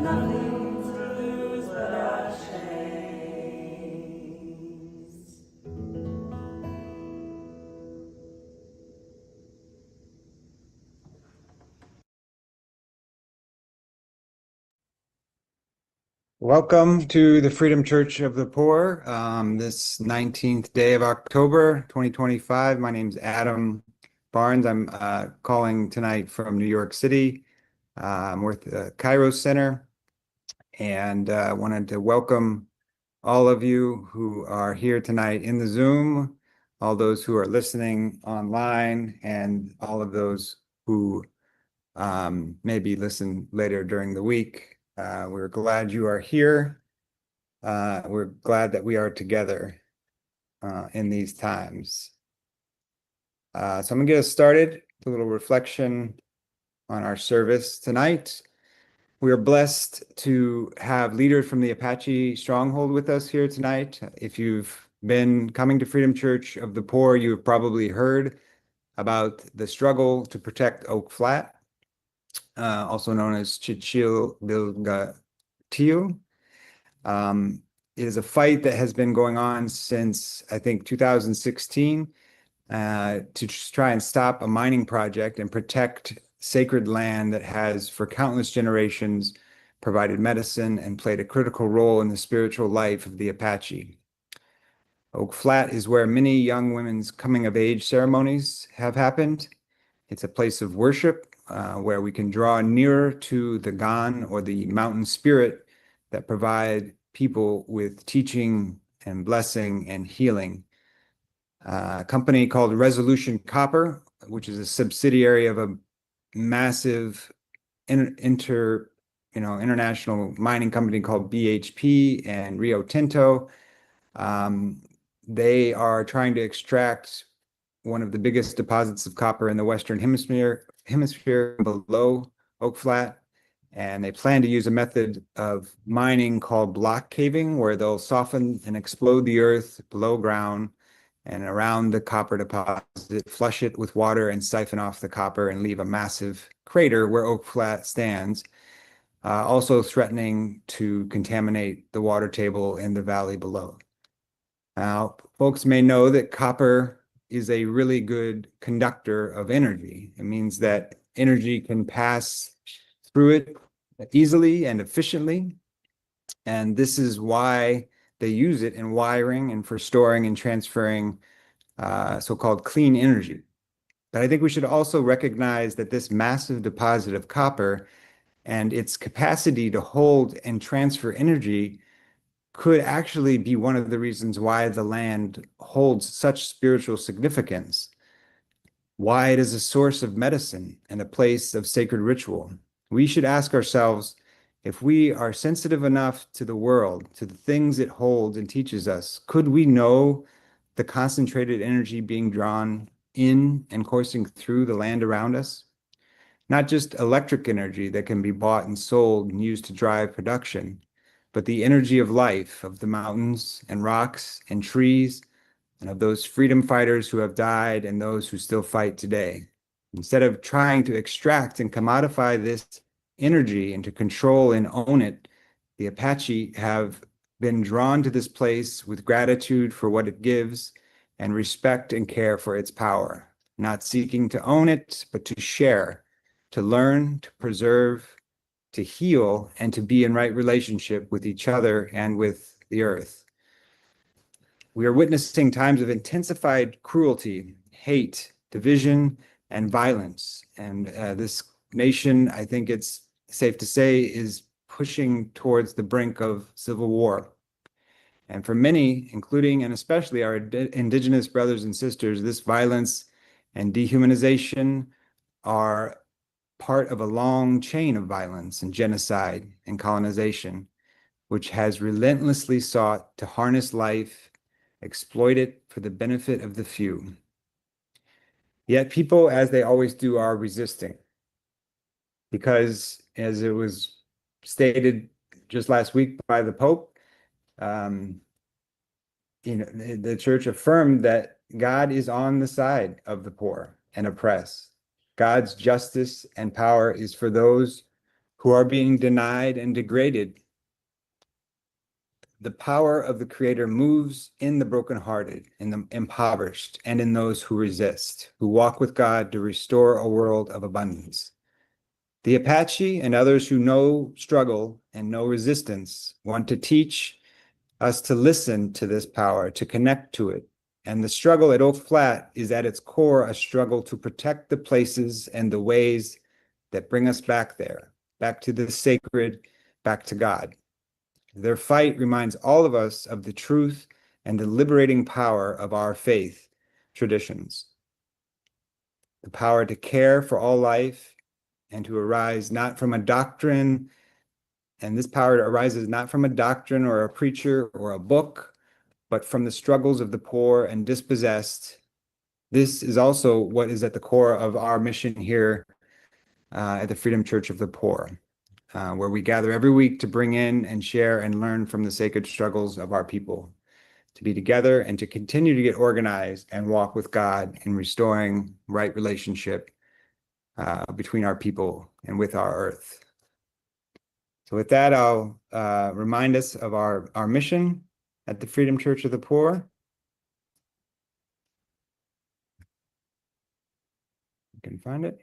nothing to lose but our chains. Welcome to the Freedom Church of the Poor, this 19th day of October, 2025. My name's Adam Barnes. I'm calling tonight from New York City. I'm with the Kairos Center, and I wanted to welcome all of you who are here tonight in the Zoom, all those who are listening online, and all of those who maybe listen later during the week. We're glad you are here. We're glad that we are together in these times. So I'm going to get us started with a little reflection on our service tonight. We are blessed to have leaders from the Apache Stronghold with us here tonight. If you've been coming to Freedom Church of the Poor, you've probably heard about the struggle to protect Oak Flat, also known as Chichilbilgatio. It is a fight that has been going on since, I think, 2016 to try and stop a mining project and protect sacred land that has, for countless generations, provided medicine and played a critical role in the spiritual life of the Apache. Oak Flat is where many young women's coming-of-age ceremonies have happened. It's a place of worship where we can draw nearer to the Gan, or the mountain spirit, that provide people with teaching and blessing and healing. A company called Resolution Copper, which is a subsidiary of a massive international mining company called BHP and Rio Tinto. They are trying to extract one of the biggest deposits of copper in the Western Hemisphere below Oak Flat. And they plan to use a method of mining called block caving, where they'll soften and explode the earth below ground and around the copper deposit, flush it with water and siphon off the copper and leave a massive crater where Oak Flat stands, also threatening to contaminate the water table in the valley below. Now, folks may know that copper is a really good conductor of energy. It means that energy can pass through it easily and efficiently. And this is why they use it in wiring and for storing and transferring so-called clean energy. But I think we should also recognize that this massive deposit of copper and its capacity to hold and transfer energy could actually be one of the reasons why the land holds such spiritual significance, why it is a source of medicine and a place of sacred ritual. We should ask ourselves, if we are sensitive enough to the world, to the things it holds and teaches us, could we know the concentrated energy being drawn in and coursing through the land around us? Not just electric energy that can be bought and sold and used to drive production, but the energy of life, of the mountains and rocks and trees, and of those freedom fighters who have died and those who still fight today. Instead of trying to extract and commodify this energy and to control and own it, the Apache have been drawn to this place with gratitude for what it gives and respect and care for its power, not seeking to own it, but to share, to learn, to preserve, to heal, and to be in right relationship with each other and with the earth. We are witnessing times of intensified cruelty, hate, division, and violence. And this nation, I think it's safe to say, is pushing towards the brink of civil war. And for many, including and especially our indigenous brothers and sisters, this violence and dehumanization are part of a long chain of violence and genocide and colonization, which has relentlessly sought to harness life, exploit it for the benefit of the few. Yet people, as they always do, are resisting. Because, as it was stated just last week by the Pope, the church affirmed that God is on the side of the poor and oppressed. God's justice and power is for those who are being denied and degraded. The power of the Creator moves in the brokenhearted, in the impoverished, and in those who resist, who walk with God to restore a world of abundance. The Apache and others who know struggle and know resistance want to teach us to listen to this power, to connect to it. And the struggle at Oak Flat is at its core a struggle to protect the places and the ways that bring us back there, back to the sacred, back to God. Their fight reminds all of us of the truth and the liberating power of our faith traditions. The power to care for all life and to arise not from a doctrine, and this power arises not from a doctrine or a preacher or a book, but from the struggles of the poor and dispossessed. This is also what is at the core of our mission here at the Freedom Church of the Poor, where we gather every week to bring in and share and learn from the sacred struggles of our people, to be together and to continue to get organized and walk with God in restoring right relationship between our people and with our earth. So with that, I'll remind us of our mission at the Freedom Church of the Poor. You can find it.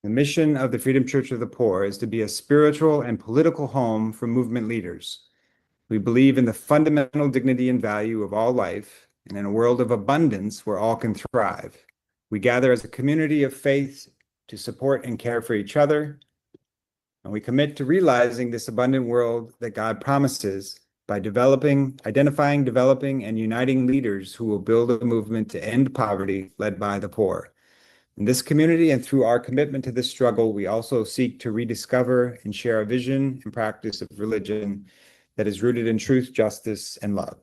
The mission of the Freedom Church of the Poor is to be a spiritual and political home for movement leaders. We believe in the fundamental dignity and value of all life, and in a world of abundance where all can thrive. We gather as a community of faith to support and care for each other, and we commit to realizing this abundant world that God promises by identifying, developing, and uniting leaders who will build a movement to end poverty led by the poor. In this community and through our commitment to this struggle, we also seek to rediscover and share a vision and practice of religion that is rooted in truth, justice, and love.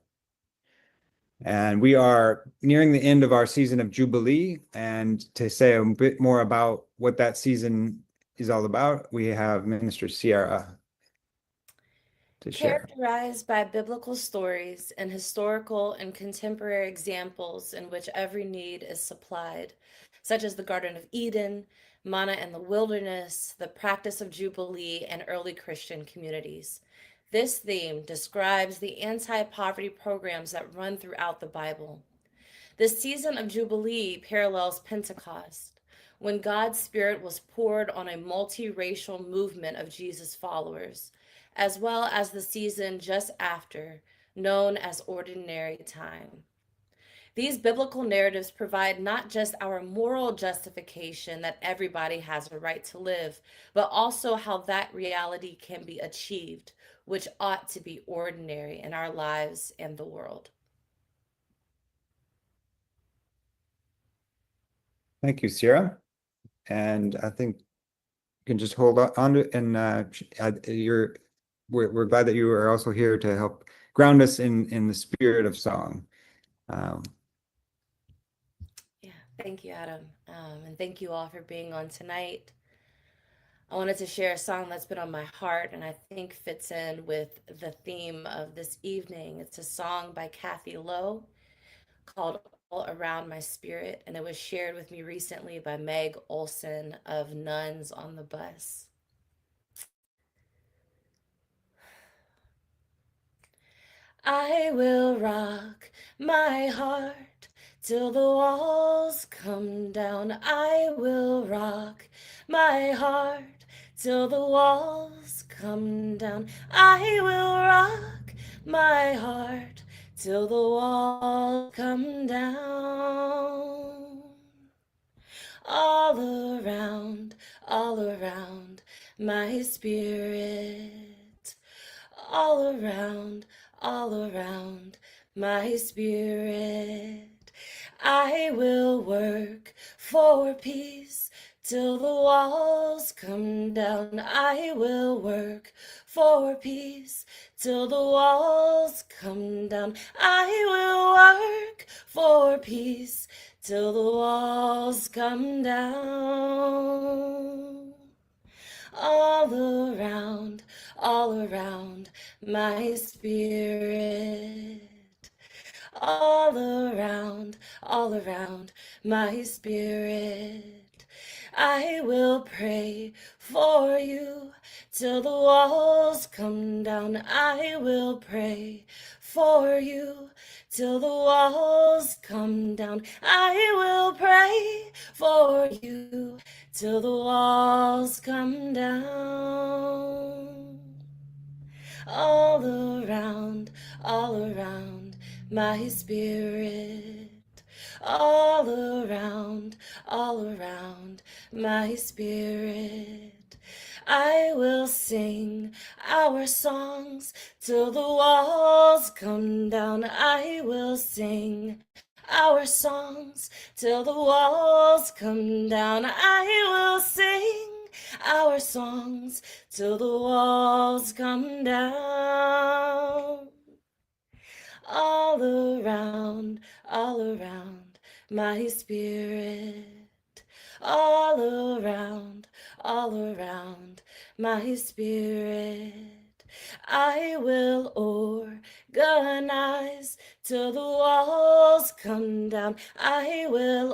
And we are nearing the end of our season of Jubilee. And to say a bit more about what that season is all about, we have Minister Sierra to share. Characterized by biblical stories and historical and contemporary examples in which every need is supplied, such as the Garden of Eden, manna in the wilderness, the practice of Jubilee, and early Christian communities. This theme describes the anti-poverty programs that run throughout the Bible. This season of Jubilee parallels Pentecost, when God's Spirit was poured on a multiracial movement of Jesus followers, as well as the season just after, known as Ordinary Time. These biblical narratives provide not just our moral justification that everybody has a right to live, but also how that reality can be achieved, which ought to be ordinary in our lives and the world. Thank you, Sierra. And I think you can just hold on to it. And we're glad that you are also here to help ground us in the spirit of song. Yeah, thank you, Adam. And thank you all for being on tonight. I wanted to share a song that's been on my heart and I think fits in with the theme of this evening. It's a song by Kathy Lowe called All Around My Spirit, and it was shared with me recently by Meg Olson of Nuns on the Bus. I will rock my heart till the walls come down. I will rock my heart till the walls come down. I will rock my heart till the walls come down. All around my spirit. All around my spirit. I will work for peace till the walls come down. I will work for peace till the walls come down. I will work for peace till the walls come down. All around my spirit. all around my spirit. I will pray for you till the walls come down. I will pray for you till the walls come down. I will pray for you till the walls come down. All around my spirit. All around my spirit. I will sing our songs till the walls come down. I will sing our songs till the walls come down. I will sing our songs till the walls come down. All around my spirit. All around my spirit. I will organize till the walls come down. I will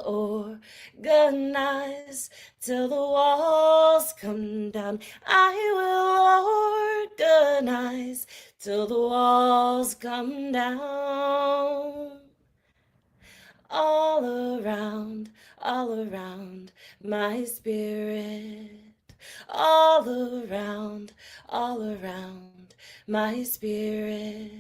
organize till the walls come down. I will organize till the walls come down. All around my spirit. All around my spirit.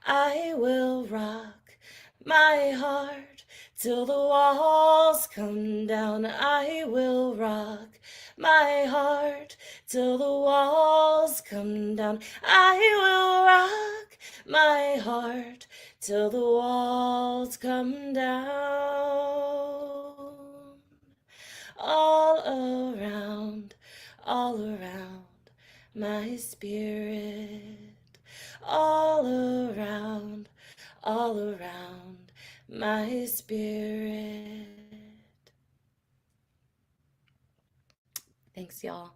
I will rock my heart till the walls come down. I will rock my heart till the walls come down. I will rock my heart till the walls come down. All around my spirit. All around my spirit. Thanks, y'all.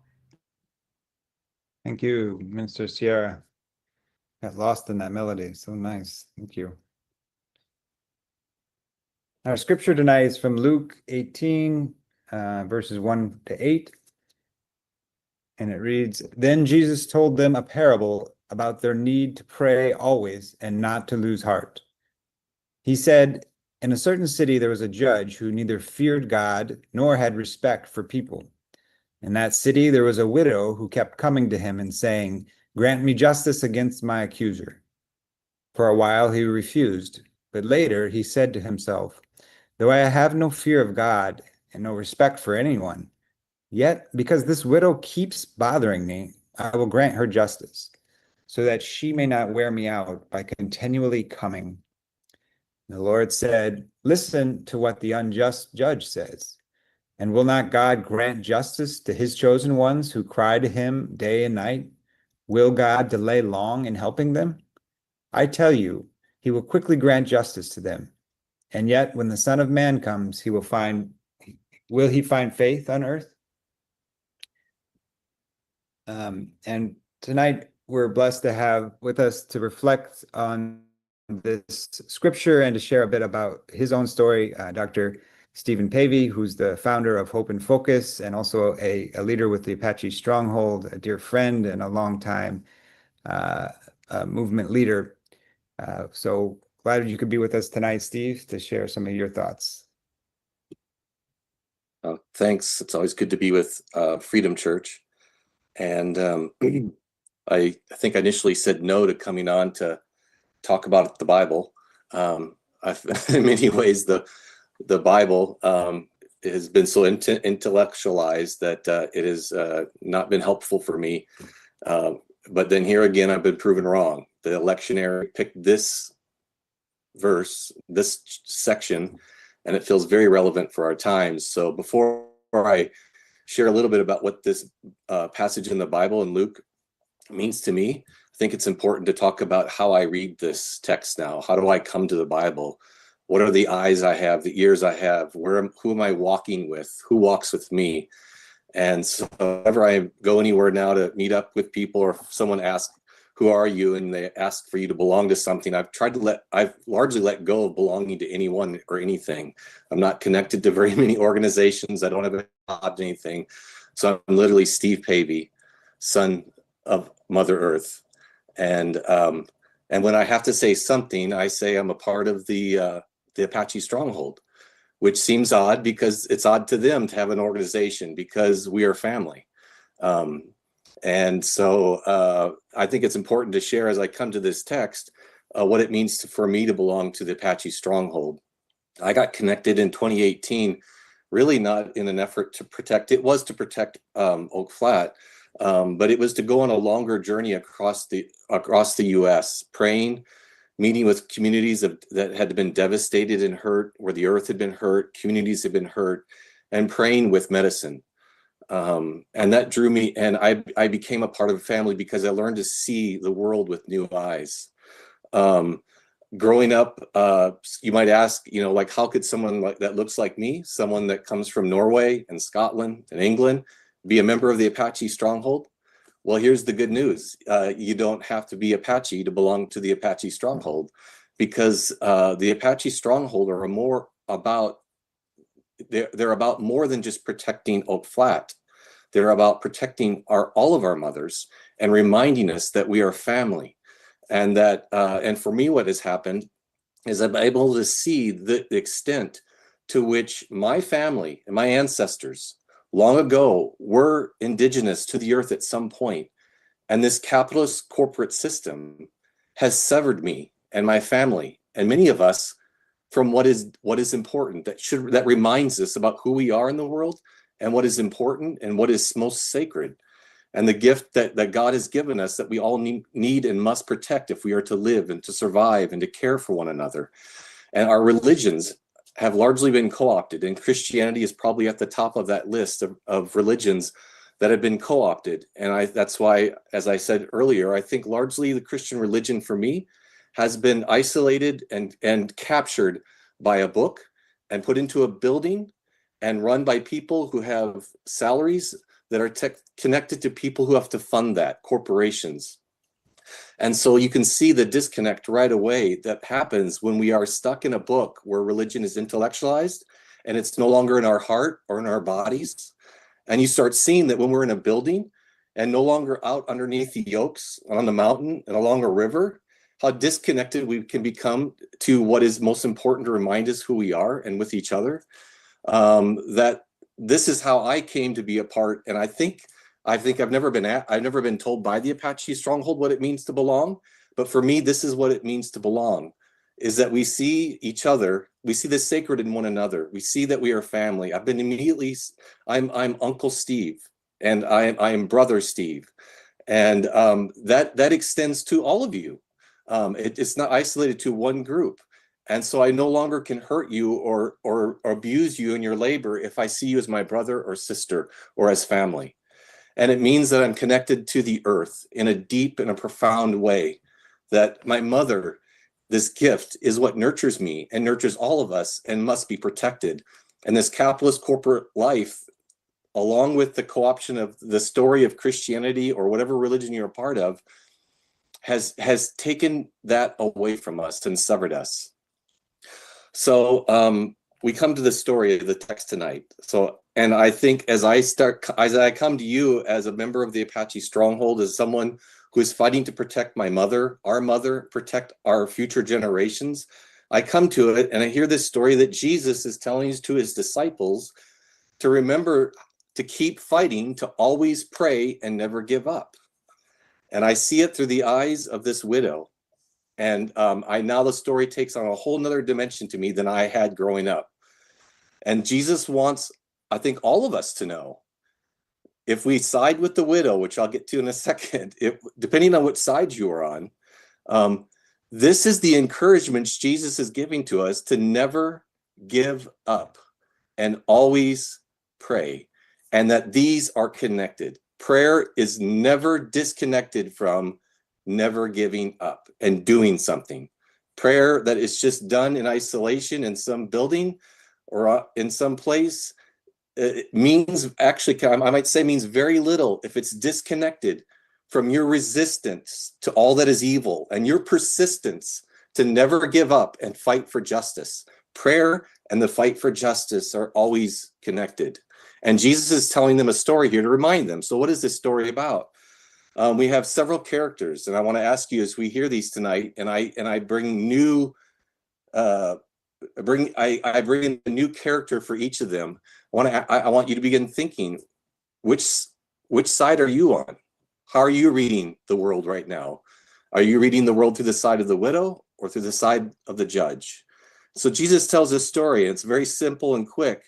Thank you, Minister Sierra. Got lost in that melody. So nice. Thank you. Our scripture tonight is from Luke 18, verses 1 to 8. And it reads, "Then Jesus told them a parable about their need to pray always and not to lose heart. He said, in a certain city there was a judge who neither feared God nor had respect for people. In that city there was a widow who kept coming to him and saying, 'Grant me justice against my accuser.' For a while he refused, but later he said to himself, 'Though I have no fear of God and no respect for anyone, yet because this widow keeps bothering me, I will grant her justice, so that she may not wear me out by continually coming.' The Lord said, 'Listen to what the unjust judge says. And will not God grant justice to his chosen ones who cry to him day and night? Will God delay long in helping them? I tell you, he will quickly grant justice to them. And yet, when the Son of Man comes, will he find faith on earth?'" And tonight we're blessed to have with us to reflect on this scripture and to share a bit about his own story, Dr. Stephen Pavey, who's the founder of Hope and Focus and also a leader with the Apache Stronghold, a dear friend and a longtime movement leader. So glad you could be with us tonight, Steve, to share some of your thoughts. Thanks. It's always good to be with Freedom Church. And I think I initially said no to coming on to talk about the Bible. In many ways, the Bible has been so intellectualized that it has not been helpful for me. But then here again, I've been proven wrong. The lectionary picked this verse, this section, and it feels very relevant for our times. So before I share a little bit about what this passage in the Bible in Luke means to me, I think it's important to talk about how I read this text now. How do I come to the Bible? What are the eyes I have, the ears I have? Who am I walking with? Who walks with me? And so whenever I go anywhere now to meet up with people, or if someone asks, who are you? And they ask for you to belong to something. I've largely let go of belonging to anyone or anything. I'm not connected to very many organizations. I don't have a job, anything. So I'm literally Steve Pavey, son of Mother Earth. And when I have to say something, I say I'm a part of the Apache Stronghold, which seems odd because it's odd to them to have an organization because we are family. And so I think it's important to share as I come to this text what it means for me to belong to the Apache Stronghold. I got connected in 2018, really not in an effort to protect. It was to protect Oak Flat, but it was to go on a longer journey across the U.S., praying, meeting with communities that had been devastated and hurt, where the earth had been hurt, communities had been hurt, and praying with medicine. And that drew me, and I became a part of a family because I learned to see the world with new eyes. Growing up, you might ask, like, how could someone like that looks like me, someone that comes from Norway and Scotland and England, be a member of the Apache Stronghold? Well, here's the good news. You don't have to be Apache to belong to the Apache Stronghold, because the Apache Stronghold are they're about more than just protecting Oak Flat. They're about protecting all of our mothers and reminding us that we are family. And that, and for me, what has happened is I'm able to see the extent to which my family and my ancestors long ago were indigenous to the earth at some point. And this capitalist corporate system has severed me and my family and many of us from what is important, that reminds us about who we are in the world and what is important and what is most sacred. And the gift that God has given us that we all need and must protect if we are to live and to survive and to care for one another. And our religions have largely been co-opted, and Christianity is probably at the top of that list of religions that have been co-opted. And that's why, as I said earlier, I think largely the Christian religion for me has been isolated and captured by a book and put into a building and run by people who have salaries that are connected to people who have to fund that, corporations. And so you can see the disconnect right away that happens when we are stuck in a book where religion is intellectualized and it's no longer in our heart or in our bodies. And you start seeing that when we're in a building and no longer out underneath the oaks on the mountain and along a river, how disconnected we can become to what is most important to remind us who we are and with each other. That this is how I came to be a part. And I think I've never been told by the Apache Stronghold what it means to belong. But for me, this is what it means to belong, is that we see each other, we see the sacred in one another. We see that we are family. I'm Uncle Steve, and I am Brother Steve. And that extends to all of you. It's not isolated to one group. And so I no longer can hurt you or abuse you in your labor if I see you as my brother or sister or as family. And it means that I'm connected to the earth in a deep and a profound way, that my mother, this gift, is what nurtures me and nurtures all of us and must be protected. And this capitalist corporate life, along with the co-option of the story of Christianity or whatever religion you're a part of, has taken that away from us and severed us. So we come to the story of the text tonight. So, and I think as I come to you as a member of the Apache Stronghold, as someone who is fighting to protect my mother, our mother, protect our future generations, I come to it and I hear this story that Jesus is telling to his disciples to remember to keep fighting, to always pray and never give up. And I see it through the eyes of this widow. And now the story takes on a whole nother dimension to me than I had growing up. And Jesus wants, I think, all of us to know, if we side with the widow, which I'll get to in a second, depending on which side you are on, this is the encouragement Jesus is giving to us to never give up and always pray, and that these are connected. Prayer is never disconnected from never giving up and doing something. Prayer that is just done in isolation in some building or in some place, it means, actually, I might say, means very little if it's disconnected from your resistance to all that is evil and your persistence to never give up and fight for justice. Prayer and the fight for justice are always connected. And Jesus is telling them a story here to remind them. So what is this story about? We have several characters, and I want to ask you as we hear these tonight, and I bring new I bring in a new character for each of them. I want you to begin thinking, which side are you on? How are you reading the world right now? Are you reading the world through the side of the widow or through the side of the judge? So Jesus tells this story, and it's very simple and quick.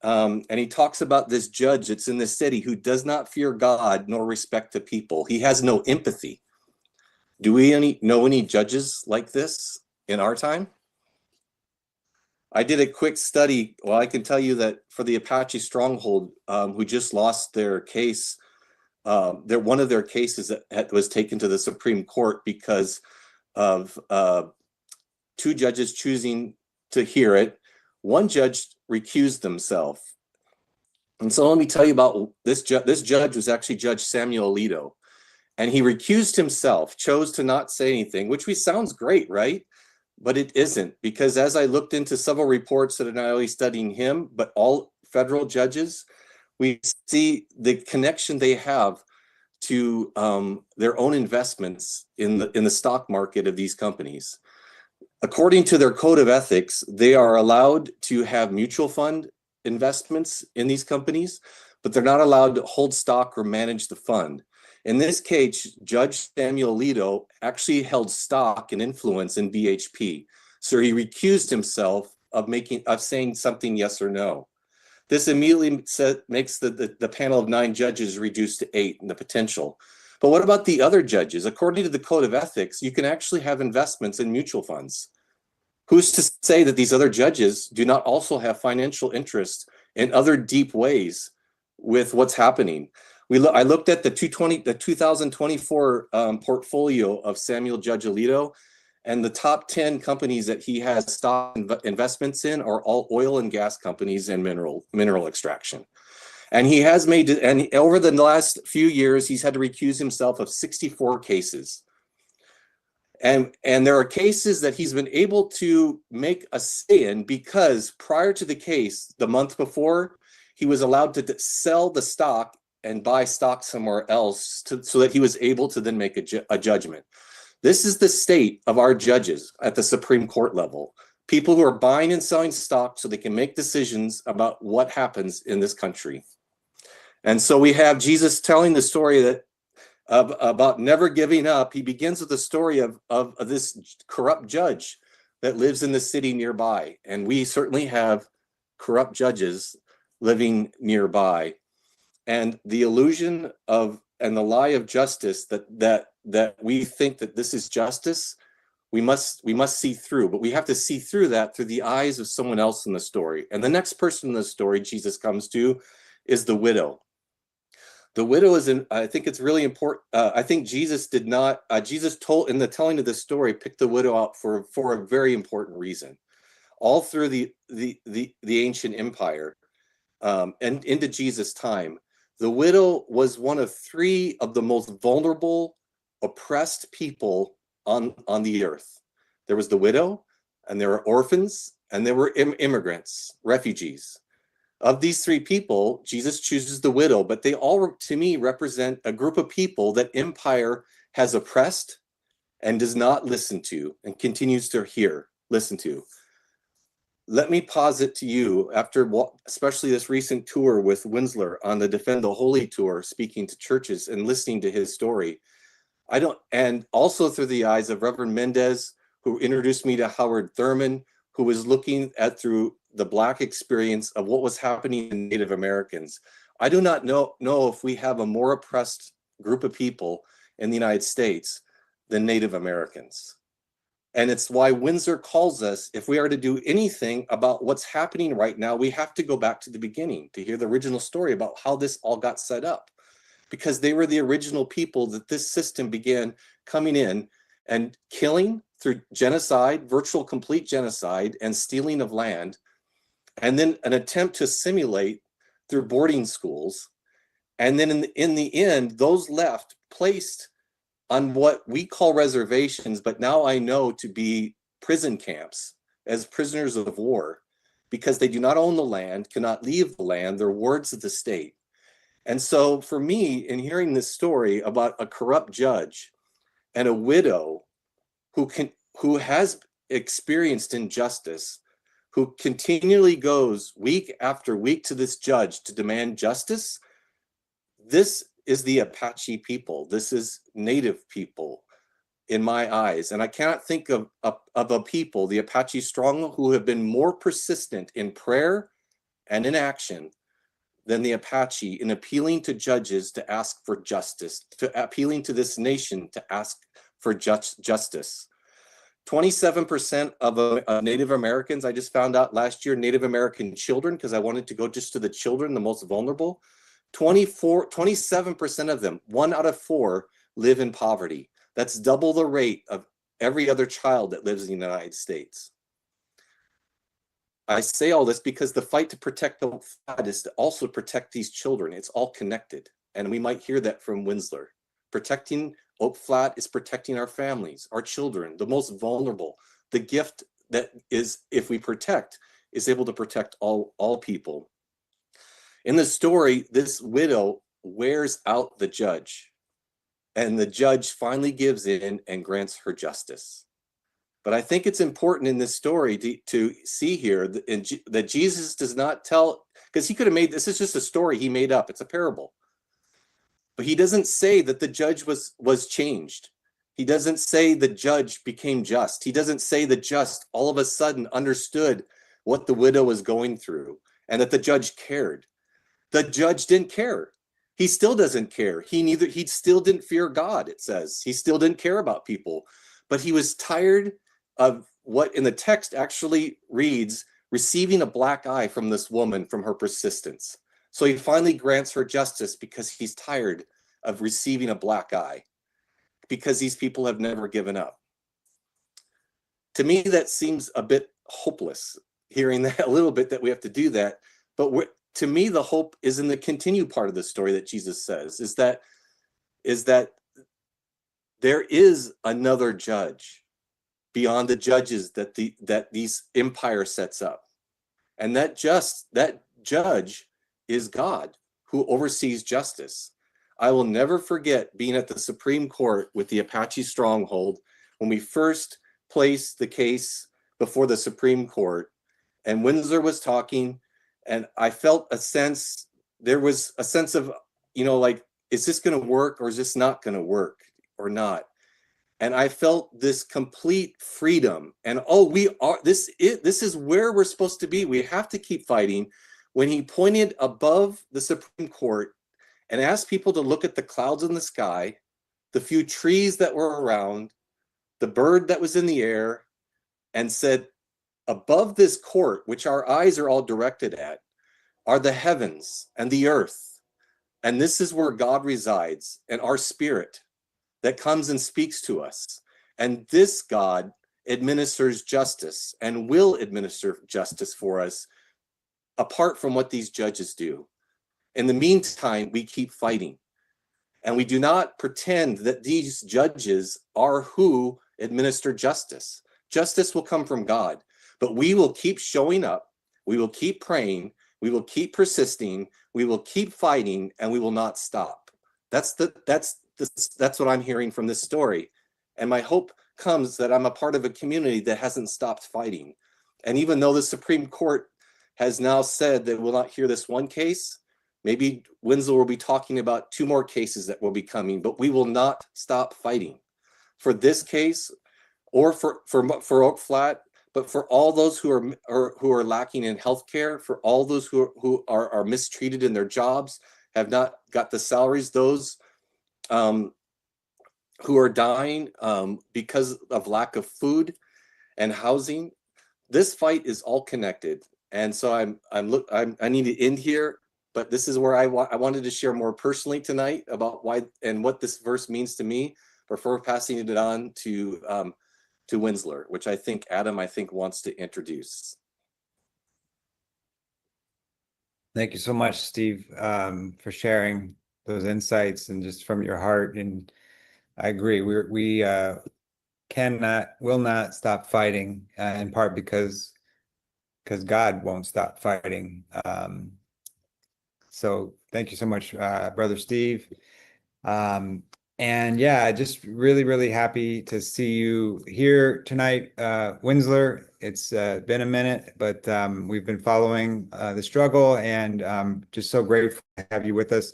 And he talks about this judge that's in the city who does not fear God nor respect the people. He has no empathy. Do we know any judges like this in our time? I did a quick study. Well, I can tell you that for the Apache Stronghold, who just lost their case, one of their cases that was taken to the Supreme Court because of two judges choosing to hear it. One judge recused himself. And so let me tell you about this judge. This judge was actually Judge Samuel Alito. And he recused himself, chose to not say anything, which sounds great, right? But it isn't, because as I looked into several reports that are not only studying him, but all federal judges, we see the connection they have to their own investments in the stock market of these companies. According to their code of ethics, they are allowed to have mutual fund investments in these companies, but they're not allowed to hold stock or manage the fund. In this case, Judge Samuel Alito actually held stock and influence in BHP. So he recused himself of saying something yes or no. This immediately makes the panel of 9 judges reduced to 8 in the potential. But what about the other judges? According to the code of ethics, you can actually have investments in mutual funds. Who's to say that these other judges do not also have financial interest in other deep ways with what's happening? I looked at the 2024 portfolio of Samuel Judge Alito, and the top 10 companies that he has stock investments in are all oil and gas companies and mineral extraction. And he has and over the last few years, he's had to recuse himself of 64 cases. And there are cases that he's been able to make a say in because prior to the case, the month before, he was allowed to sell the stock and buy stock somewhere else so that he was able to then make a judgment. This is the state of our judges at the Supreme Court level. People who are buying and selling stock so they can make decisions about what happens in this country. And so we have Jesus telling the story about never giving up. He begins with the story of this corrupt judge that lives in the city nearby. And we certainly have corrupt judges living nearby. And the illusion and the lie of justice that we think that this is justice, we must see through. But we have to see through that through the eyes of someone else in the story. And the next person in the story Jesus comes to is the widow. The widow I think it's really important. I think Jesus told in the telling of the story, picked the widow out for a very important reason. All through the ancient empire and into Jesus' time, the widow was one of 3 of the most vulnerable, oppressed people on the earth. There was the widow, and there were orphans, and there were immigrants, refugees. Of these 3 people, Jesus chooses the widow, but they all, to me, represent a group of people that empire has oppressed and does not listen to and continues to listen to. Let me posit to you, after especially this recent tour with Winsler on the Defend the Holy tour, speaking to churches and listening to his story, and also through the eyes of Reverend Mendez, who introduced me to Howard Thurman, who was looking through the Black experience of what was happening in Native Americans. I do not know if we have a more oppressed group of people in the United States than Native Americans. And it's why Windsor calls us, if we are to do anything about what's happening right now, we have to go back to the beginning to hear the original story about how this all got set up. Because they were the original people that this system began coming in and killing through genocide, virtual complete genocide, and stealing of land, and then an attempt to assimilate through boarding schools, And then in the end, those left placed on what we call reservations, but now I know to be prison camps as prisoners of war, because they do not own the land, cannot leave the land, they're wards of the state. And so for me, in hearing this story about a corrupt judge and a widow who has experienced injustice, who continually goes week after week to this judge to demand justice, this is the Apache people. This is Native people in my eyes. And I cannot think of a people, the Apache Stronghold, who have been more persistent in prayer and in action than the Apache in appealing to judges to ask for justice, to appealing to this nation to ask for justice. 27% of Native Americans, I just found out last year, Native American children, because I wanted to go just to the children, the most vulnerable, 27% of them, 1 out of 4, live in poverty. That's double the rate of every other child that lives in the United States. I say all this because the fight to protect the flat is to also protect these children. It's all connected. And we might hear that from Winsler. Protecting Oak Flat is protecting our families, our children, the most vulnerable. The gift that is, if we protect, is able to protect all people. In the story, this widow wears out the judge, and the judge finally gives in and grants her justice. But I think it's important in this story to see here that Jesus does not tell, because he could have made, this is just a story he made up. It's a parable. But he doesn't say that the judge was changed. He doesn't say the judge became just. He doesn't say the just all of a sudden understood what the widow was going through and that the judge cared. The judge didn't care. He still doesn't care. He still didn't fear God, it says. He still didn't care about people. But he was tired of what in the text actually reads, receiving a black eye from this woman from her persistence. So he finally grants her justice because he's tired of receiving a black eye, because these people have never given up. To me, that seems a bit hopeless, hearing that a little bit, that we have to do that. But to me, the hope is in the continued part of the story that Jesus says, is that there is another judge beyond the judges that these empire sets up. And that judge is God, who oversees justice. I will never forget being at the Supreme Court with the Apache Stronghold when we first placed the case before the Supreme Court, and Winsler was talking, and I felt there was a sense of, like, is this going to work or is this not going to work or not? And I felt this complete freedom, and this is where we're supposed to be. We have to keep fighting. When he pointed above the Supreme Court and asked people to look at the clouds in the sky, the few trees that were around, the bird that was in the air, and said, above this court, which our eyes are all directed at, are the heavens and the earth. And this is where God resides, and our spirit that comes and speaks to us. And this God administers justice and will administer justice for us, apart from what these judges do. In the meantime, we keep fighting. And we do not pretend that these judges are who administer justice. Justice will come from God. But we will keep showing up. We will keep praying. We will keep persisting. We will keep fighting, and we will not stop. That's what I'm hearing from this story. And my hope comes that I'm a part of a community that hasn't stopped fighting. And even though the Supreme Court has now said that we'll not hear this one case, maybe Winslow will be talking about 2 more cases that will be coming, but we will not stop fighting for this case or for Oak Flat, but for all those who are lacking in healthcare, for all those who are mistreated in their jobs, have not got the salaries, those who are dying because of lack of food and housing. This fight is all connected. And so I need to end here, but this is where I wanted to share more personally tonight about why and what this verse means to me before passing it on to Winsler, which Adam wants to introduce. Thank you so much, Steve, for sharing. those insights and just from your heart. And I agree. We will not stop fighting, in part because God won't stop fighting. So thank you so much, Brother Steve. And yeah, just really, really happy to see you here tonight, Winsler. It's been a minute, but we've been following the struggle, and just so grateful to have you with us.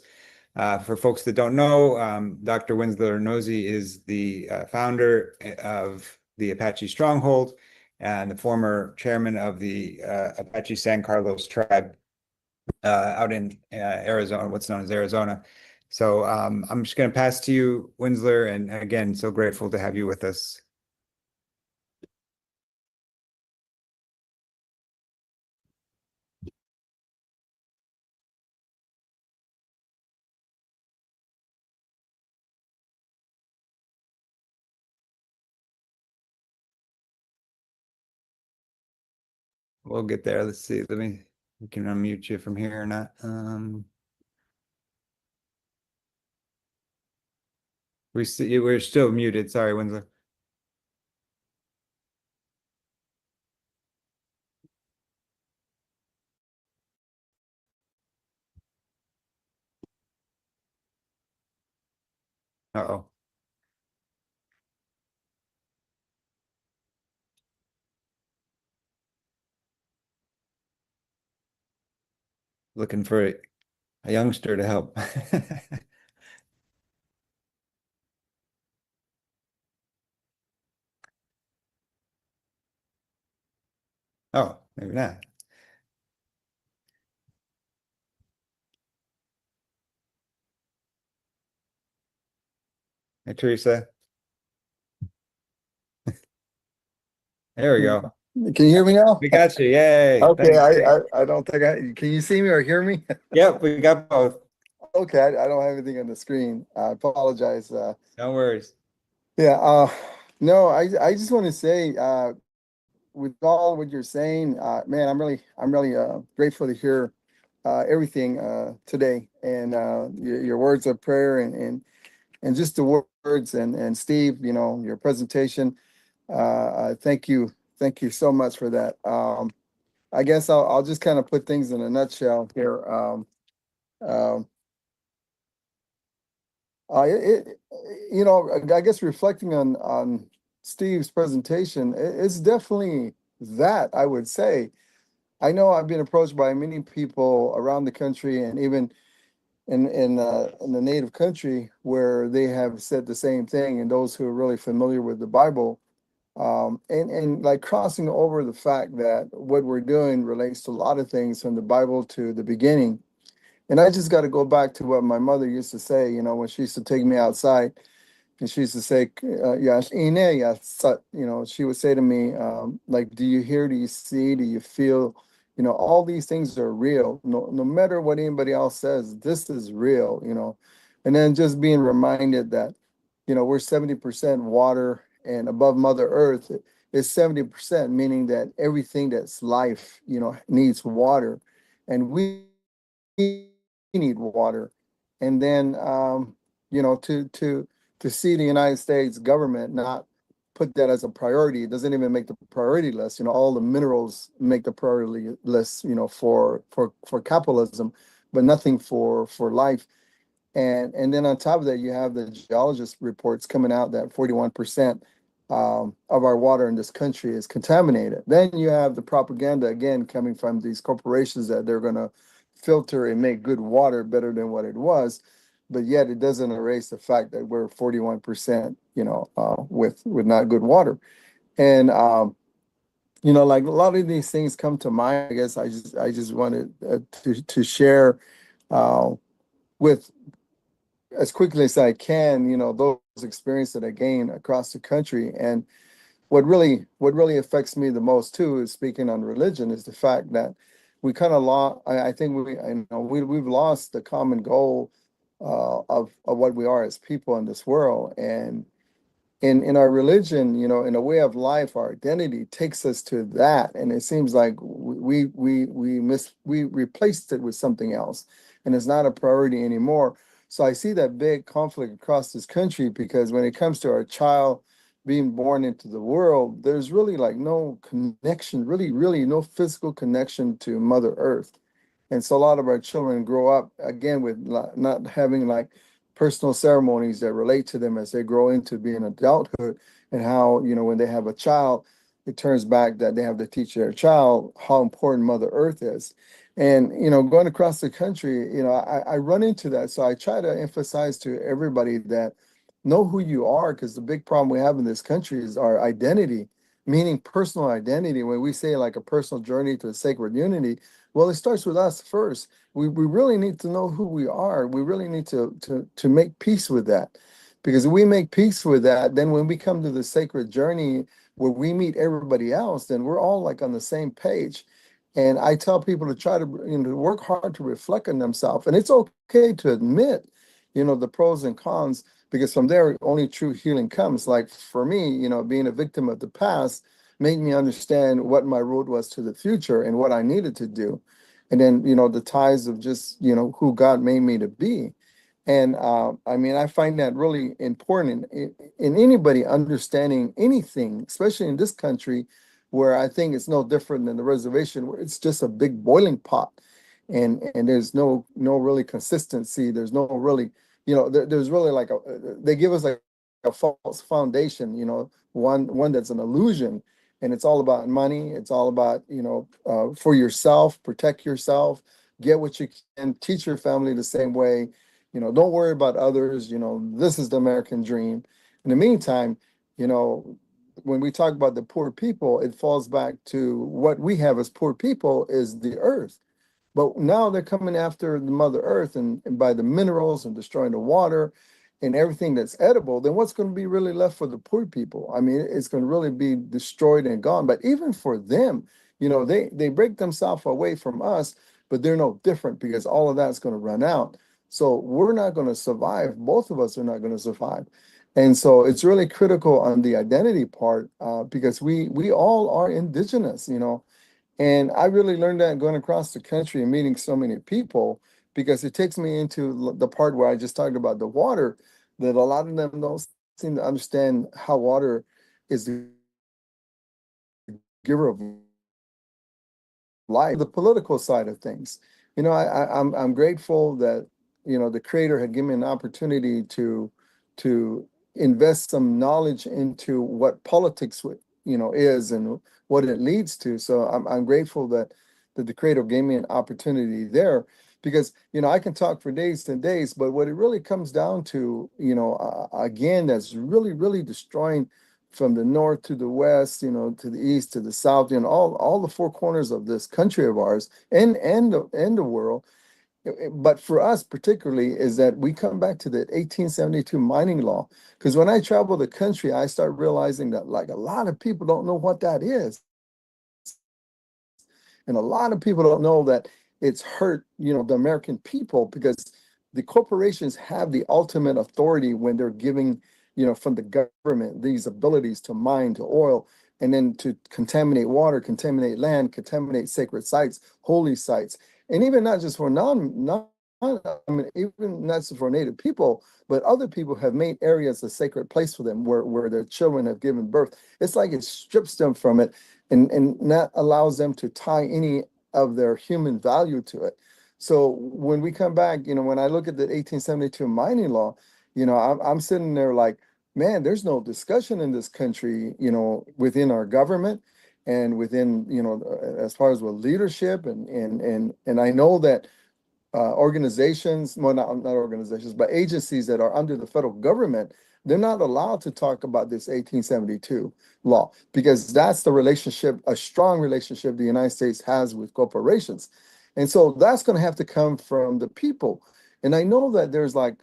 For folks that don't know, Dr. Winsler Nosey is the founder of the Apache Stronghold and the former chairman of the Apache San Carlos tribe out in Arizona, what's known as Arizona. So I'm just going to pass to you, Winsler, and again, so grateful to have you with us. We'll get there. Let's see. We can unmute you from here or not. We're still muted. Sorry, Winsler. Uh-oh. Looking for a youngster to help. Oh, maybe not. Hey, Teresa. There we go. Can you hear me now? We got you. Yay. Okay, Thanks. I don't think can you see me or hear me? Yep, we got both. Okay, I don't have anything on the screen. I apologize. No worries. Yeah, no, I just want to say, with all what you're saying, man, I'm really grateful to hear everything today, and your words of prayer, and just the words, and Steve, your presentation. Thank you so much for that. I guess I'll just kind of put things in a nutshell here. Um, it, I guess reflecting on Steve's presentation, it's definitely that, I would say. I know I've been approached by many people around the country, and even in the native country, where they have said the same thing, and those who are really familiar with the Bible, and like crossing over the fact that what we're doing relates to a lot of things from the Bible to the beginning. And I just got to go back to what my mother used to say, when she used to take me outside, and she used to say, yeah, she would say to me, like, do you hear, do you see, do you feel, all these things are real. No matter what anybody else says, this is real, and then just being reminded that, we're 70% water, and above Mother Earth is 70%, meaning that everything that's life, needs water, and we need water. And then, to see the United States government not put that as a priority, it doesn't even make the priority list. All the minerals make the priority list, for capitalism, but nothing for life. And then on top of that, you have the geologist reports coming out that 41% of our water in this country is contaminated. Then you have the propaganda again coming from these corporations that they're going to filter and make good water better than what it was, but yet it doesn't erase the fact that we're 41%, with not good water. And like a lot of these things come to mind. I guess I just wanted to share with as quickly as I can, those experiences that I gain across the country. And what really affects me the most too, is speaking on religion, is the fact that we kind of lost. I think we've lost the common goal of what we are as people in this world. And in our religion, in a way of life, our identity takes us to that, and it seems like we replaced it with something else, and it's not a priority anymore. So I see that big conflict across this country, because when it comes to our child being born into the world, there's really like no connection, really no physical connection to Mother Earth. And so a lot of our children grow up again with not having like personal ceremonies that relate to them as they grow into being adulthood, and how, when they have a child, it turns back that they have to teach their child how important Mother Earth is. And, going across the country, I run into that. So I try to emphasize to everybody that know who you are, because the big problem we have in this country is our identity, meaning personal identity. When we say like a personal journey to a sacred unity, well, it starts with us first. We really need to know who we are. We really need to make peace with that. Because if we make peace with that, then when we come to the sacred journey where we meet everybody else, then we're all like on the same page. And I tell people to try to, work hard to reflect on themselves. And it's okay to admit, the pros and cons, because from there, only true healing comes. Like for me, being a victim of the past made me understand what my road was to the future and what I needed to do. And then, the ties of just, who God made me to be. And I find that really important in anybody understanding anything, especially in this country, where I think it's no different than the reservation, where it's just a big boiling pot, and there's no really consistency. There's no really, there's really like they give us like a false foundation, one that's an illusion, and it's all about money. It's all about, for yourself, protect yourself, get what you can, teach your family the same way. Don't worry about others. This is the American dream. In the meantime, when we talk about the poor people, it falls back to what we have as poor people is the earth. But now they're coming after the Mother Earth, and by the minerals and destroying the water and everything that's edible, then what's going to be really left for the poor people? I mean, it's going to really be destroyed and gone. But even for them, they break themselves away from us, but they're no different, because all of that's going to run out. So we're not going to survive. Both of us are not going to survive. And so it's really critical on the identity part, because we all are indigenous, and I really learned that going across the country and meeting so many people, because it takes me into the part where I just talked about the water, that a lot of them don't seem to understand how water is the giver of life. The political side of things, I'm grateful that, the Creator had given me an opportunity to invest some knowledge into what politics is and what it leads to. So I'm grateful that the Creator gave me an opportunity there, because I can talk for days and days, but what it really comes down to, again, that's really destroying from the north to the west, to the east to the south, all the four corners of this country of ours, and the world. But for us particularly is that we come back to the 1872 mining law, because when I travel the country, I start realizing that like a lot of people don't know what that is. And a lot of people don't know that it's hurt, the American people, because the corporations have the ultimate authority when they're giving, from the government, these abilities to mine, to oil, and then to contaminate water, contaminate land, contaminate sacred sites, holy sites. And even not just for even not just for Native people, but other people have made areas a sacred place for them, where their children have given birth. It's like it strips them from it, and not allows them to tie any of their human value to it. So when we come back, when I look at the 1872 mining law, I'm sitting there like, man, there's no discussion in this country, within our government and within, as far as with leadership, and I know that organizations, well, not organizations, but agencies that are under the federal government, they're not allowed to talk about this 1872 law, because that's the relationship, a strong relationship the United States has with corporations. And so that's going to have to come from the people. And I know that there's like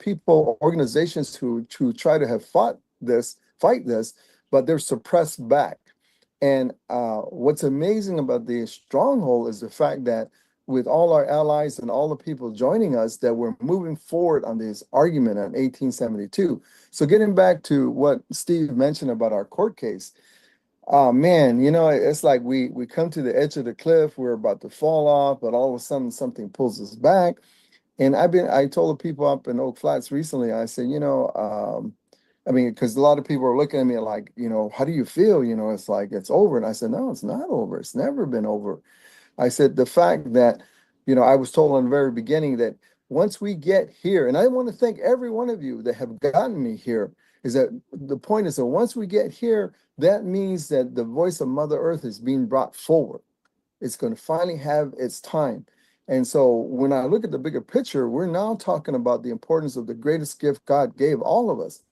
people, organizations who try to have fight this, but they're suppressed back. And what's amazing about the stronghold is the fact that with all our allies and all the people joining us, that we're moving forward on this argument on 1872. So getting back to what Steve mentioned about our court case, man, it's like we come to the edge of the cliff, we're about to fall off, but all of a sudden something pulls us back. And I told the people up in Oak Flats recently, I said, I mean, because a lot of people are looking at me like, how do you feel? It's like it's over. And I said, no, it's not over. It's never been over. I said, the fact that, I was told in the very beginning that once we get here, and I want to thank every one of you that have gotten me here, is that the point is that once we get here, that means that the voice of Mother Earth is being brought forward. It's going to finally have its time. And so when I look at the bigger picture, we're now talking about the importance of the greatest gift God gave all of us.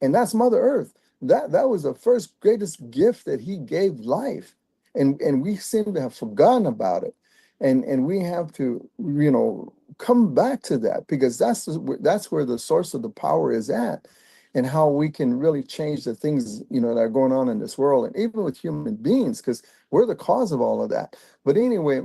And that's Mother Earth. That was the first greatest gift that he gave, life. And we seem to have forgotten about it. And we have to, come back to that, because that's where the source of the power is at, and how we can really change the things, that are going on in this world, and even with human beings, because we're the cause of all of that. But anyway,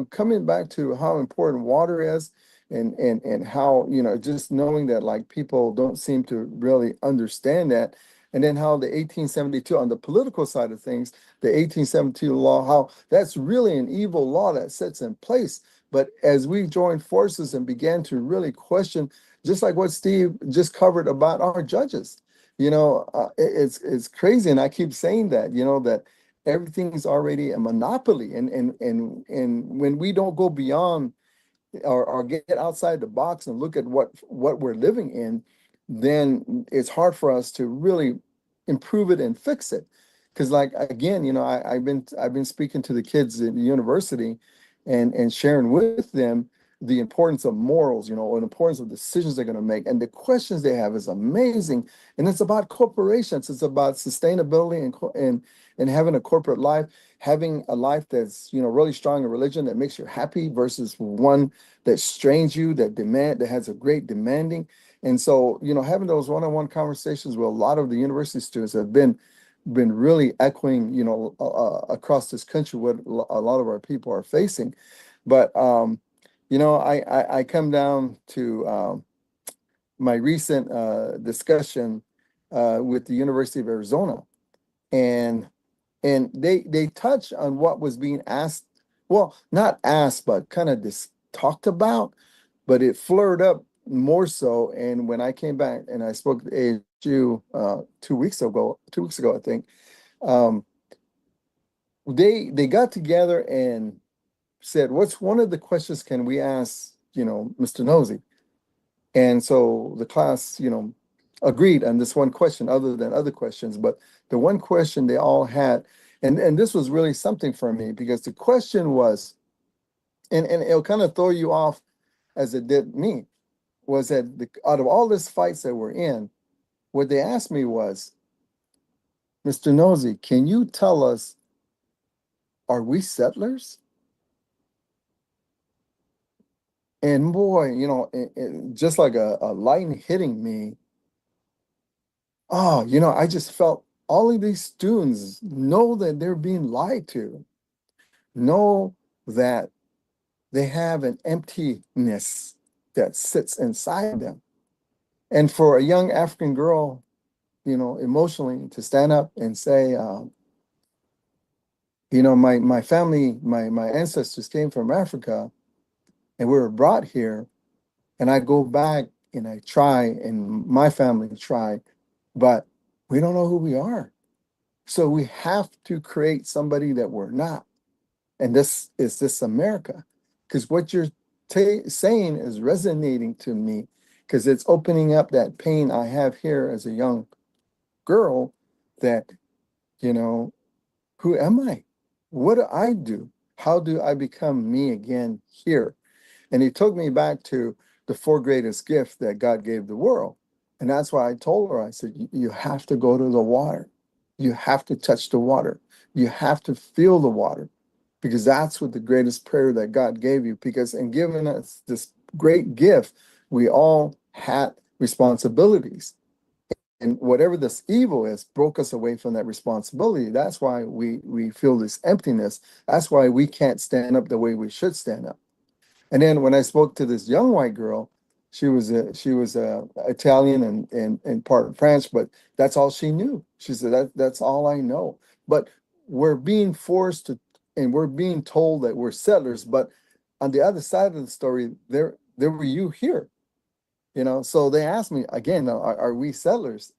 coming back to how important water is, and how, just knowing that, like, people don't seem to really understand that. And then how the 1872, on the political side of things, the 1872 law, how that's really an evil law that sits in place. But as we joined forces and began to really question, just like what Steve just covered about our judges, it's crazy. And I keep saying that, that everything is already a monopoly. And when we don't go beyond, or get outside the box and look at what we're living in, then it's hard for us to really improve it and fix it. Because, like, again, I've been speaking to the kids at the university, and sharing with them the importance of morals, and the importance of decisions they're going to make, and the questions they have is amazing. And it's about corporations, it's about sustainability, and having a corporate life, having a life that's really strong in religion that makes you happy, versus one that strains you, that has a great demanding. And so, having those one-on-one conversations with a lot of the university students have been really echoing, across this country, what a lot of our people are facing. But I come down to my recent discussion with the University of Arizona, and they touch on what was being asked. Well, not asked, but kind of talked about, but it flared up more so. And when I came back and I spoke to ASU 2 weeks ago, I think, they got together and said, what's one of the questions can we ask, Mr. Nosey? And so the class, agreed on this one question, other than other questions. But the one question they all had, and this was really something for me, because the question was, and it'll kind of throw you off as it did me, was that out of all these fights that we're in, what they asked me was, Mr. Nosey, can you tell us, are we settlers? And boy, just like a lightning hitting me, I just felt all of these students know that they're being lied to, know that they have an emptiness that sits inside them. And for a young African girl, emotionally, to stand up and say, my family, my ancestors came from Africa, and we were brought here, and I go back and I try, and my family try, but we don't know who we are. So we have to create somebody that we're not. And this is America. Because what you're saying is resonating to me, because it's opening up that pain I have here as a young girl, that, who am I? What do I do? How do I become me again here? And he took me back to the 4 greatest gifts that God gave the world. And that's why I told her, I said, you have to go to the water. You have to touch the water. You have to feel the water, because that's what the greatest prayer that God gave you. Because in giving us this great gift, we all had responsibilities. And whatever this evil is broke us away from that responsibility. That's why we feel this emptiness. That's why we can't stand up the way we should stand up. And then when I spoke to this young white girl, she was Italian and part French, but that's all she knew. She said, that's all I know. But we're being forced to, and we're being told that we're settlers. But on the other side of the story, there were you here, So they asked me again, are we settlers?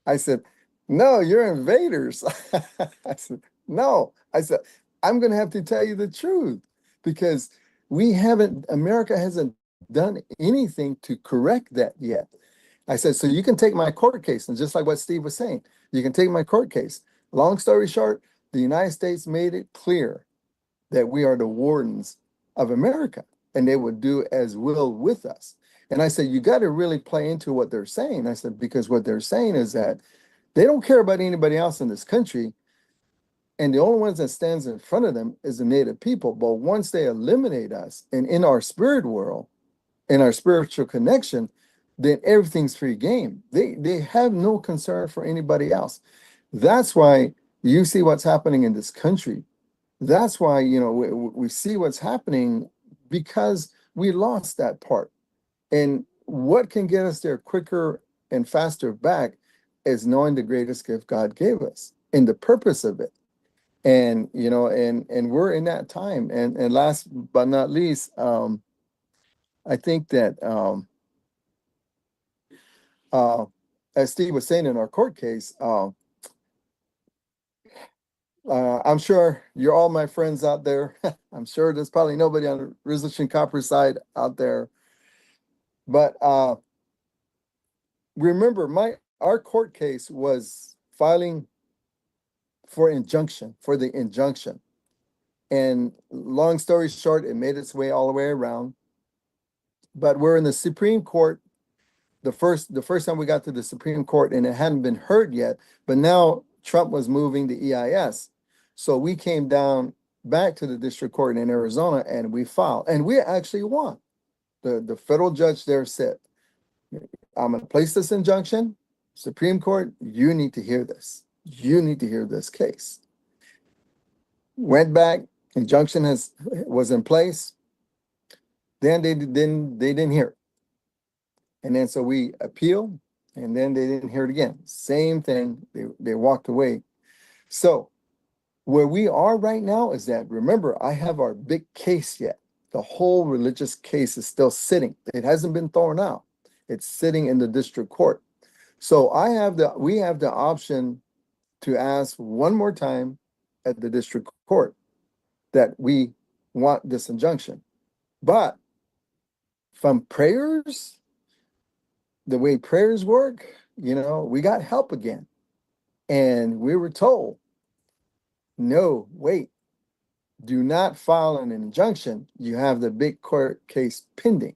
I said, no, you're invaders. I said, no. I said, I'm going to have to tell you the truth because America hasn't done anything to correct that yet. I said, so you can take my court case. And just like what Steve was saying, you can take my court case. Long story short, the United States made it clear that we are the wardens of America and they would do as will with us. And I said, you got to really play into what they're saying. I said, because what they're saying is that they don't care about anybody else in this country. And the only ones that stands in front of them is the native people. But once they eliminate us and in our spirit world, in our spiritual connection, then everything's free game. They have no concern for anybody else. That's why you see what's happening in this country. That's why, we see what's happening because we lost that part. And what can get us there quicker and faster back is knowing the greatest gift God gave us and the purpose of it. And, and we're in that time. And last but not least, I think that, as Steve was saying in our court case, I'm sure you're all my friends out there. I'm sure there's probably nobody on the Resolution Copper side out there. But remember, our court case was filing for the injunction. And long story short, it made its way all the way around. But we're in the Supreme Court. The first time we got to the Supreme Court, and it hadn't been heard yet, but now Trump was moving the EIS. So we came down back to the district court in Arizona and we filed, and we actually won. The federal judge there said, I'm going to place this injunction. Supreme Court, you need to hear this. You need to hear this case. Went back, injunction was in place. Then they didn't hear it. And then so we appealed, and then they didn't hear it again. Same thing, they walked away. So where we are right now is that, remember, I have our big case yet. The whole religious case is still sitting. It hasn't been thrown out. It's sitting in the district court. So we have the option to ask one more time at the district court that we want this injunction. But from prayers, the way prayers work, we got help again. And we were told, no, wait, do not file an injunction. You have the big court case pending.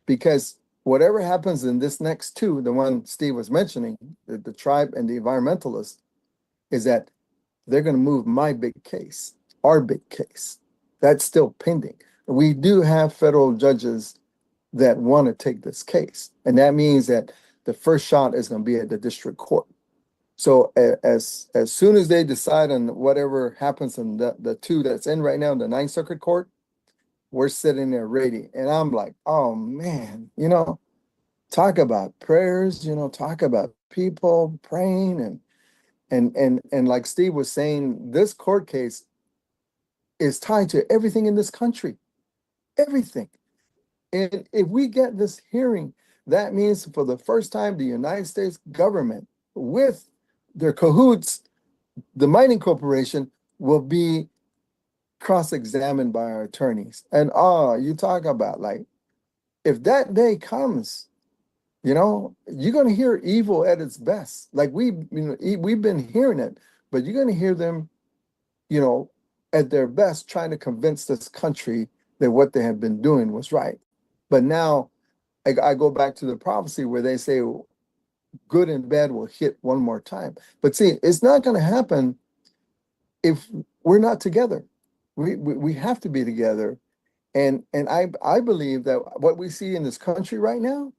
Because whatever happens in this next two, the one Steve was mentioning, the tribe and the environmentalists, is that they're going to move my big case, our big case. That's still pending. We do have federal judges that want to take this case. And that means that the first shot is going to be at the district court. So as soon as they decide on whatever happens in the two that's in right now, the Ninth Circuit Court, we're sitting there ready. And I'm like, oh man, talk about prayers, talk about people praying and like Steve was saying, this court case is tied to everything in this country. Everything. And if we get this hearing, that means for the first time, the United States government, with their cahoots, the mining corporation, will be cross-examined by our attorneys. And you talk about, like, if that day comes, you're going to hear evil at its best. Like we've been hearing it, but you're going to hear them, at their best, trying to convince this country that what they have been doing was right. But now I go back to the prophecy where they say good and bad will hit one more time. But see, it's not going to happen if we're not together. We have to be together. And I believe that what we see in this country right now,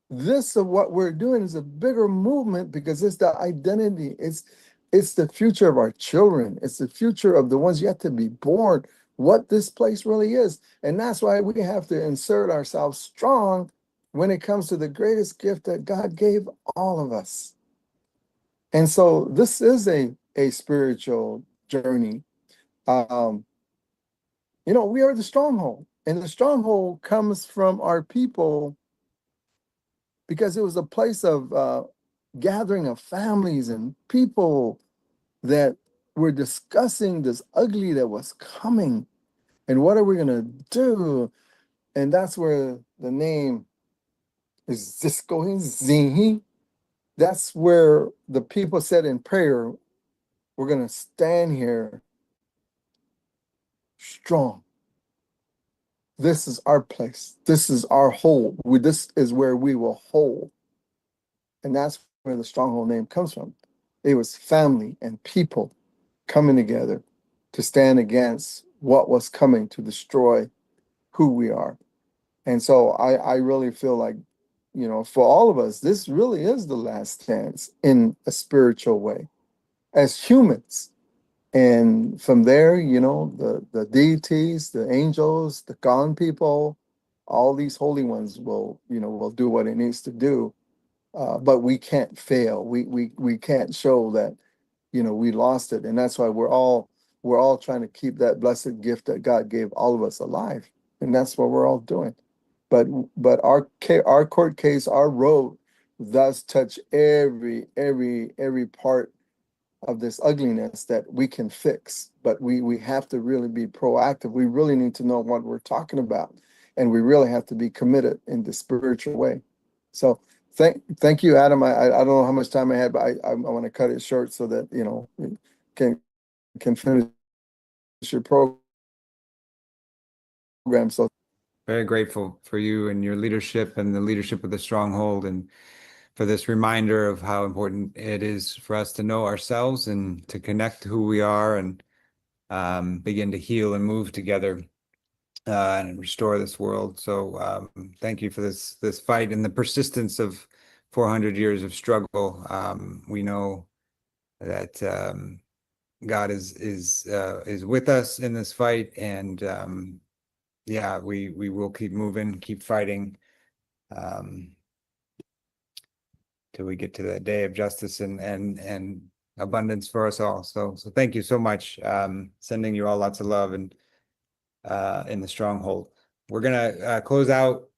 this of what we're doing is a bigger movement because it's the identity. It's the future of our children. It's the future of the ones yet to be born, what this place really is. And that's why we have to insert ourselves strong when it comes to the greatest gift that God gave all of us. And so this is a spiritual journey. We are the stronghold. And the stronghold comes from our people because it was a place of gathering of families and people that were discussing this ugly that was coming. And what are we going to do? And that's where the name is just going Zihi. That's where the people said in prayer, we're going to stand here strong. This is our place. This is our hold. This is where we will hold. And that's where the stronghold name comes from. It was family and people coming together to stand against what was coming to destroy who we are. And so I really feel like, you know, for all of us, this really is the last chance in a spiritual way as humans. And from there, you know, the deities, the angels, the gone people, all these holy ones will, you know, will do what it needs to do. But we can't fail. We can't show that, you know, we lost it. And that's why we're all trying to keep that blessed gift that God gave all of us alive. And that's what we're all doing. But our court case, our road does touch every part of this ugliness that we can fix. But we have to really be proactive. We really need to know what we're talking about. And we really have to be committed in the spiritual way. So thank you, Adam. I don't know how much time I had, but I want to cut it short so that, you know, we can finish your program. So Very grateful for you and your leadership and the leadership of the stronghold, and for this reminder of how important it is for us to know ourselves and to connect to who we are, and begin to heal and move together and restore this world. So thank you for this fight and the persistence of 400 years of struggle. We know that God is with us in this fight, and yeah, we will keep moving, keep fighting, till we get to that day of justice and abundance for us all. So thank you so much. Sending you all lots of love and in the stronghold. We're gonna close out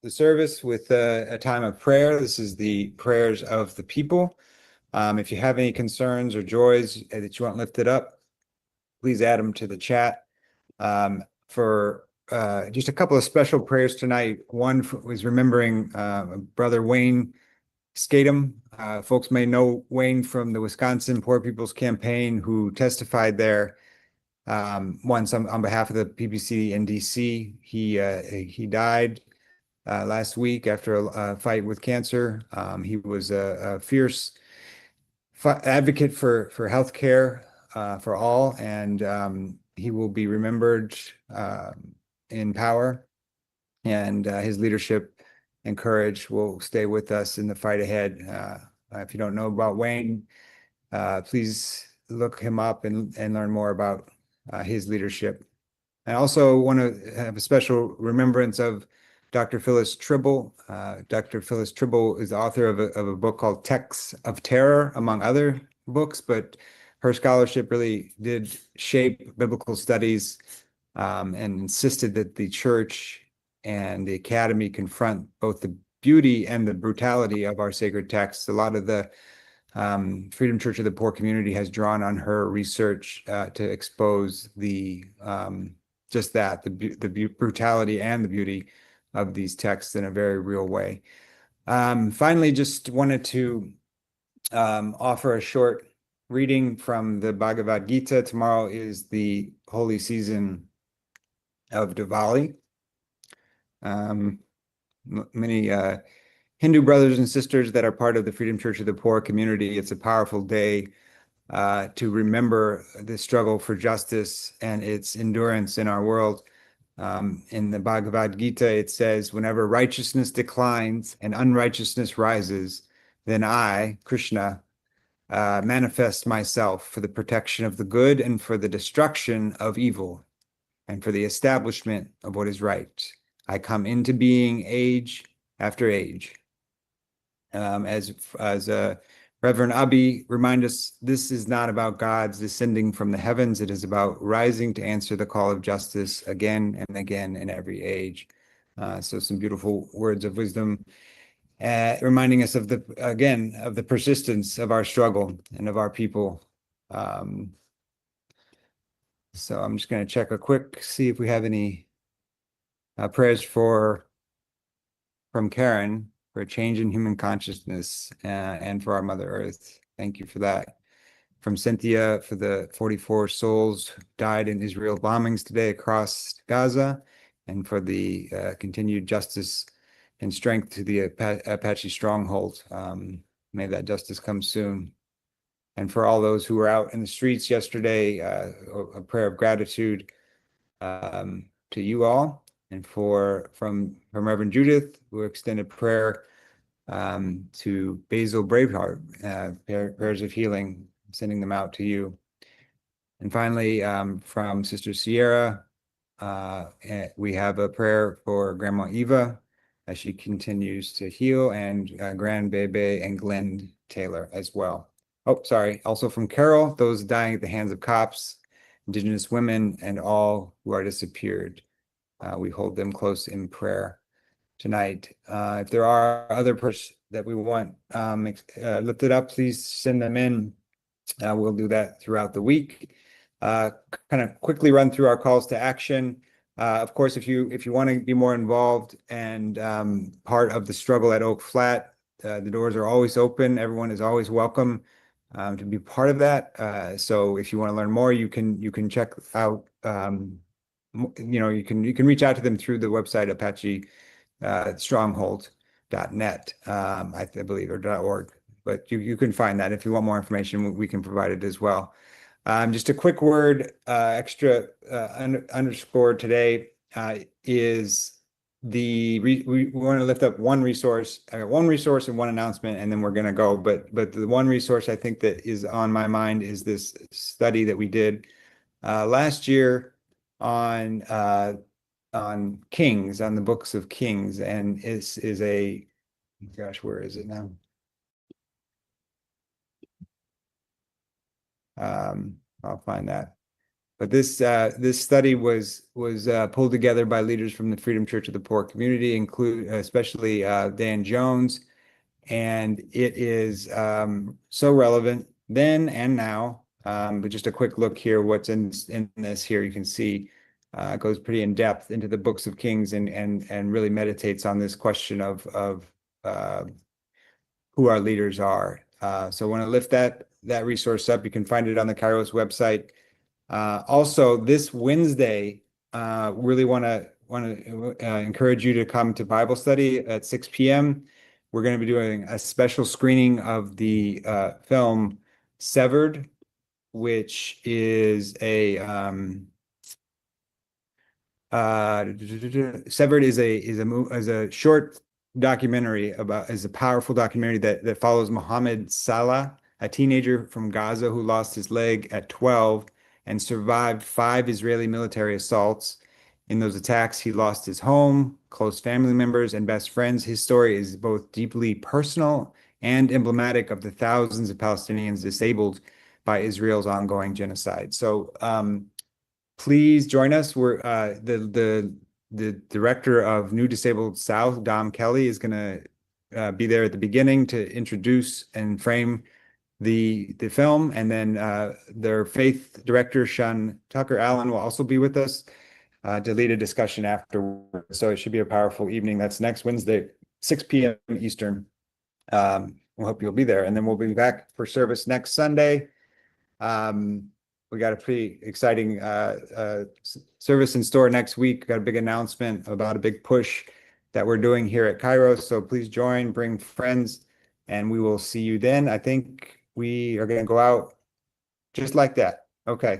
the service with a time of prayer. This is the prayers of the people. If you have any concerns or joys that you want lifted up, please add them to the chat. For just a couple of special prayers tonight. One was remembering Brother Wayne Skatum. Folks may know Wayne from the Wisconsin Poor People's Campaign, who testified there once on behalf of the PBC in DC. He died last week after a fight with cancer. He was a fierce advocate for healthcare for all, and he will be remembered in power, and his leadership and courage will stay with us in the fight ahead. If you don't know about Wayne, please look him up and learn more about his leadership. I also want to have a special remembrance of Dr. Phyllis Tribble. Dr. Phyllis Tribble is the author of a book called Texts of Terror, among other books, but her scholarship really did shape biblical studies, and insisted that the church and the academy confront both the beauty and the brutality of our sacred texts. A lot of the Freedom Church of the Poor community has drawn on her research to expose the just that, the brutality and the beauty of these texts in a very real way. Finally, just wanted to offer a short reading from the Bhagavad Gita. Tomorrow is the holy season of Diwali. Many Hindu brothers and sisters that are part of the Freedom Church of the Poor community, it's a powerful day to remember the struggle for justice and its endurance in our world. In the Bhagavad Gita, it says, whenever righteousness declines and unrighteousness rises, then I, Krishna, manifest myself for the protection of the good and for the destruction of evil and for the establishment of what is right. I come into being age after age. As Reverend Abi, remind us this is not about God's descending from the heavens. It is about rising to answer the call of justice again and again in every age. So some beautiful words of wisdom, reminding us of the persistence of our struggle and of our people. So I'm just going to check see if we have any prayers from Karen for a change in human consciousness and for our Mother Earth. Thank you for that. From Cynthia for the 44 souls who died in Israel bombings today across Gaza, and for the continued justice and strength to the Apache stronghold. May that justice come soon. And for all those who were out in the streets yesterday, a prayer of gratitude to you all. And from Reverend Judith, who extended prayer to Basil Braveheart, prayers of healing, sending them out to you. And finally, from Sister Sierra, we have a prayer for Grandma Eva as she continues to heal, and Grandbebe and Glenn Taylor as well. Oh, sorry. Also from Carol, those dying at the hands of cops, Indigenous women, and all who are disappeared. We hold them close in prayer tonight. If there are other persons that we want lifted up, please send them in. We'll do that throughout the week. Kind of quickly run through our calls to action. Of course, if you want to be more involved and part of the struggle at Oak Flat, the doors are always open. Everyone is always welcome to be part of that. So if you want to learn more, you can check out. You can reach out to them through the website Apache stronghold.net, I believe, or .org. But you can find that. If you want more information, we can provide it as well. Just a quick word, extra underscore today is we want to lift up one resource. I got one resource and one announcement, and then we're going to go. But the one resource I think that is on my mind is this study that we did last year on Kings, on the books of Kings, and is a, gosh, where is it now? I'll find that. But this study was pulled together by leaders from the Freedom Church of the Poor community, especially Dan Jones, and it is so relevant then and now. But just a quick look here, what's in this here, you can see it goes pretty in depth into the books of Kings and really meditates on this question of who our leaders are. So I want to lift that resource up. You can find it on the Kairos website. Also, this Wednesday, really want to encourage you to come to Bible study at 6 p.m. We're going to be doing a special screening of the film Severed, which is Severed is a short documentary is a powerful documentary that follows Mohammed Salah, a teenager from Gaza who lost his leg at 12 and survived 5 Israeli military assaults. In those attacks, he lost his home, close family members, and best friends. His story is both deeply personal and emblematic of the thousands of Palestinians disabled by Israel's ongoing genocide. So please join us. We're the director of New Disabled South, Dom Kelly, is going to be there at the beginning to introduce and frame the film, and then their faith director, Sean Tucker Allen, will also be with us to lead a discussion afterwards. So it should be a powerful evening. That's next Wednesday, 6 p.m. Eastern. We hope you'll be there, and then we'll be back for service next Sunday. We got a pretty exciting service in store next week. Got a big announcement about a big push that we're doing here at Kairos. So please join, bring friends, and we will see you then. I think we are going to go out just like that. Okay.